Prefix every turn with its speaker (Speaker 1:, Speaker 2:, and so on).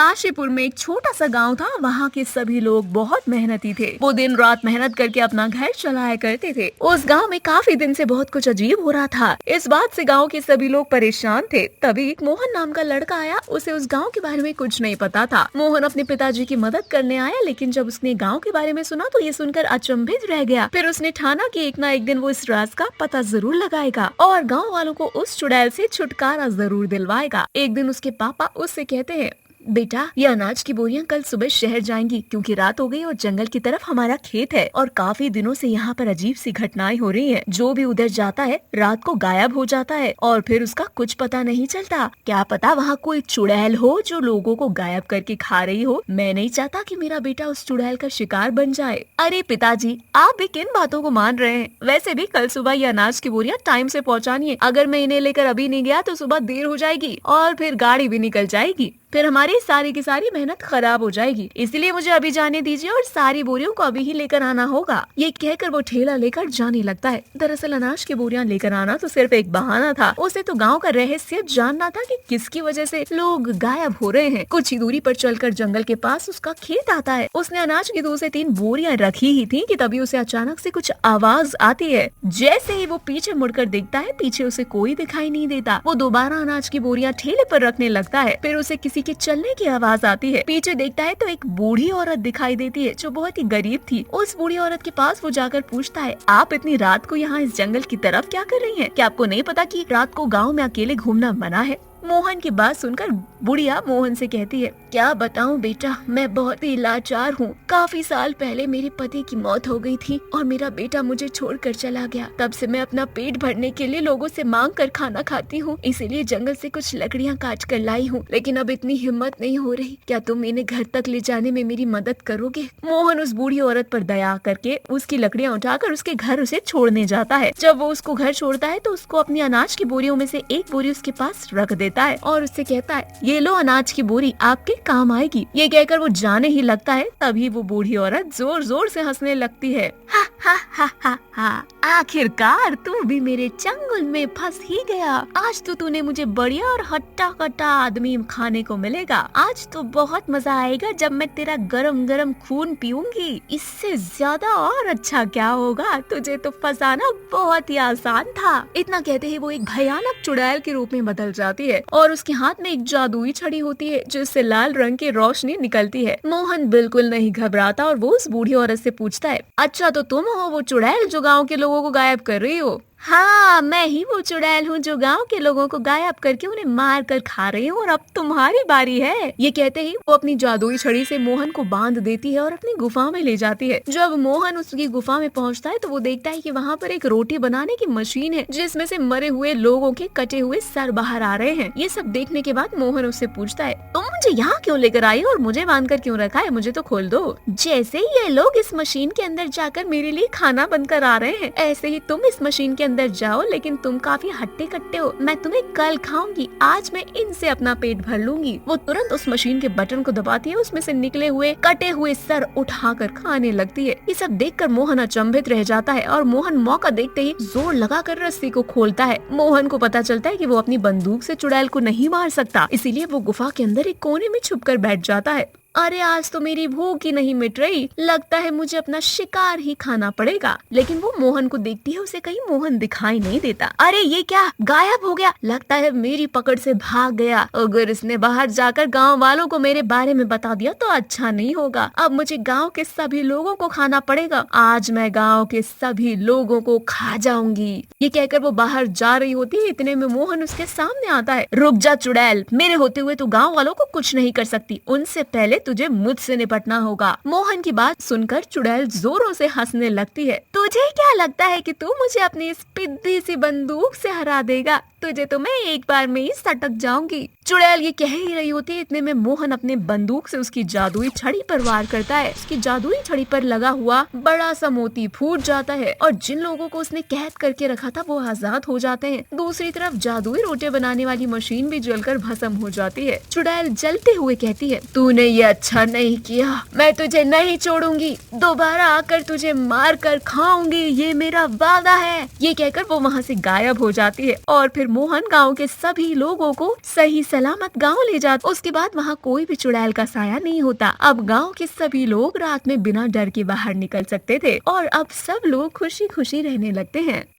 Speaker 1: काशीपुर में एक छोटा सा गांव था। वहाँ के सभी लोग बहुत मेहनती थे। वो दिन रात मेहनत करके अपना घर चलाया करते थे। उस गांव में काफी दिन से बहुत कुछ अजीब हो रहा था। इस बात से गांव के सभी लोग परेशान थे। तभी एक मोहन नाम का लड़का आया। उसे उस गांव के बारे में कुछ नहीं पता था। मोहन अपने पिताजी की मदद करने आया, लेकिन जब उसने गाँव के बारे में सुना तो ये सुनकर अचंभित रह गया। फिर उसने ठाना कि एक ना एक दिन वो इस राज का पता जरूर लगाएगा और गाँव वालों को उस चुड़ैल से छुटकारा जरूर दिलवाएगा। एक दिन उसके पापा उससे कहते हैं, बेटा, ये अनाज की बोरियां कल सुबह शहर जाएंगी क्योंकि रात हो गई और जंगल की तरफ हमारा खेत है और काफी दिनों से यहाँ पर अजीब सी घटनाएं हो रही हैं। जो भी उधर जाता है रात को गायब हो जाता है और फिर उसका कुछ पता नहीं चलता। क्या पता वहाँ कोई चुड़ैल हो जो लोगों को गायब करके खा रही हो। मैं नहीं चाहता कि मेरा बेटा उस चुड़ैल का शिकार बन जाए। अरे पिताजी, आप भी किन बातों को मान रहे हैं? वैसे भी कल सुबह ये अनाज की बोरियां टाइम से पहुँचानी है। अगर मैं इन्हें लेकर अभी नहीं गया तो सुबह देर हो जाएगी और फिर गाड़ी भी निकल जाएगी। फिर हमारी सारी की सारी मेहनत खराब हो जाएगी। इसलिए मुझे अभी जाने दीजिए और सारी बोरियों को अभी ही लेकर आना होगा। ये कहकर वो ठेला लेकर जाने लगता है। दरअसल अनाज की बोरियां लेकर आना तो सिर्फ एक बहाना था। उसे तो गांव का रहस्य जानना था कि किसकी वजह से लोग गायब हो रहे हैं। कुछ ही दूरी पर चलकर जंगल के पास उसका खेत आता है। उसने अनाज की 2 से 3 बोरियां रखी ही थी कि तभी उसे अचानक से कुछ आवाज आती है। जैसे ही वो पीछे मुड़कर देखता है, पीछे उसे कोई दिखाई नहीं देता। वो दोबारा अनाज की बोरियां ठेले पर रखने लगता है। फिर उसे किसी के चलने की आवाज आती है। पीछे देखता है तो एक बूढ़ी औरत दिखाई देती है जो बहुत ही गरीब थी। उस बूढ़ी औरत के पास वो जाकर पूछता है, आप इतनी रात को यहाँ इस जंगल की तरफ क्या कर रही हैं? क्या आपको नहीं पता कि रात को गांव में अकेले घूमना मना है? मोहन की बात सुनकर बुढ़िया मोहन से कहती है, क्या बताऊं बेटा, मैं बहुत ही लाचार हूँ। काफी साल पहले मेरे पति की मौत हो गई थी और मेरा बेटा मुझे छोड़कर चला गया। तब से मैं अपना पेट भरने के लिए लोगों से मांग कर खाना खाती हूँ, इसीलिए जंगल से कुछ लकड़ियाँ काट कर लाई हूँ, लेकिन अब इतनी हिम्मत नहीं हो रही। क्या तुम इन्हें घर तक ले जाने में मेरी मदद करोगे? मोहन उस बूढ़ी औरत पर दया करके उसकी लकड़ियाँ उठाकर उसके घर उसे छोड़ने जाता है। जब वो उसको घर छोड़ता है तो उसको अपनी अनाज की बोरियों में से एक बोरी उसके पास रख देता है और उससे कहता है, ये लो अनाज की बोरी, आपके काम आएगी। ये कहकर वो जाने ही लगता है। तभी वो बूढ़ी औरत जोर जोर से हंसने लगती है। हा हा हा हा हा, आखिरकार तू भी मेरे चंगुल में फंस ही गया। आज तो तूने मुझे बढ़िया और हट्टा कट्टा आदमी खाने को मिलेगा। आज तो बहुत मजा आएगा जब मैं तेरा गरम गरम खून पीऊंगी। इससे ज्यादा और अच्छा क्या होगा? तुझे तो फंसाना बहुत ही आसान था। इतना कहते ही वो एक भयानक चुड़ैल के रूप में बदल जाती है और उसके हाथ में एक जादुई छड़ी होती है जिससे लाल रंग की रोशनी निकलती है। मोहन बिल्कुल नहीं घबराता और वो उस बूढ़ी औरत से पूछता है, अच्छा तो तुम हो वो चुड़ैल जो गांव के लोगों को गायब कर रही हो? हाँ, मैं ही वो चुड़ैल हूँ जो गांव के लोगों को गायब करके उन्हें मार कर खा रही हूँ और अब तुम्हारी बारी है। ये कहते ही वो अपनी जादुई छड़ी से मोहन को बांध देती है और अपनी गुफा में ले जाती है। जब मोहन उसकी गुफा में पहुँचता है तो वो देखता है कि वहाँ पर एक रोटी बनाने की मशीन है जिसमें से मरे हुए लोगों के कटे हुए सर बाहर आ रहे हैं। ये सब देखने के बाद मोहन उससे पूछता है, तुम मुझे यहाँ क्यों लेकर आई और मुझे बांध कर क्यों रखा है? मुझे तो खोल दो। जैसे ही ये लोग इस मशीन के अंदर जाकर मेरे लिए खाना बनकर आ रहे हैं, ऐसे ही तुम इस मशीन के अंदर जाओ, लेकिन तुम काफी हट्टे कट्टे हो। मैं तुम्हें कल खाऊंगी, आज मैं इनसे अपना पेट भर लूंगी। वो तुरंत उस मशीन के बटन को दबाती है, उसमें से निकले हुए कटे हुए सर उठाकर खाने लगती है। ये सब देखकर मोहन अचंभित रह जाता है और मोहन मौका देखते ही जोर लगाकर रस्सी को खोलता है। मोहन को पता चलता है कि वो अपनी बंदूक से चुड़ैल को नहीं मार सकता, इसीलिए वो गुफा के अंदर एक कोने में छुपकर बैठ जाता है। अरे आज तो मेरी भूख ही नहीं मिट रही, लगता है मुझे अपना शिकार ही खाना पड़ेगा। लेकिन वो मोहन को देखती है, उसे कहीं मोहन दिखाई नहीं देता। अरे ये क्या, गायब हो गया? लगता है मेरी पकड़ से भाग गया। अगर इसने बाहर जाकर गांव वालों को मेरे बारे में बता दिया तो अच्छा नहीं होगा। अब मुझे गांव के सभी लोगों को खाना पड़ेगा। आज मैं गांव के सभी लोगों को खा जाऊंगी। ये कहकर वो बाहर जा रही होती है। इतने में मोहन उसके सामने आता है। रुक जा चुड़ैल, मेरे होते हुए तू गाँव वालों को कुछ नहीं कर सकती। उनसे पहले तुझे मुझसे निपटना होगा। मोहन की बात सुनकर चुड़ैल जोरों से हंसने लगती है। तुझे क्या लगता है कि तू मुझे अपनी इस पिद्दी सी बंदूक से हरा देगा? तुझे तो मैं एक बार में ही सटक जाऊंगी। चुड़ैल ये कह ही रही होती है, इतने में मोहन अपने बंदूक से उसकी जादुई छड़ी पर वार करता है। उसकी जादुई छड़ी पर लगा हुआ बड़ा सा मोती फूट जाता है और जिन लोगों को उसने कैद करके रखा था वो आजाद हो जाते हैं। दूसरी तरफ जादुई रोटी बनाने वाली मशीन भी जलकर भस्म हो जाती है। चुड़ैल जलते हुए कहती है, तूने ये अच्छा नहीं किया, मैं तुझे नहीं छोड़ूंगी, दोबारा आकर तुझे मार कर खाऊंगी, ये मेरा वादा है। ये कहकर वो वहाँ से गायब हो जाती है और फिर मोहन गांव के सभी लोगों को सही सलामत गांव ले जाता। उसके बाद वहां कोई भी चुड़ैल का साया नहीं होता। अब गांव के सभी लोग रात में बिना डर के बाहर निकल सकते थे और अब सब लोग खुशी खुशी रहने लगते हैं।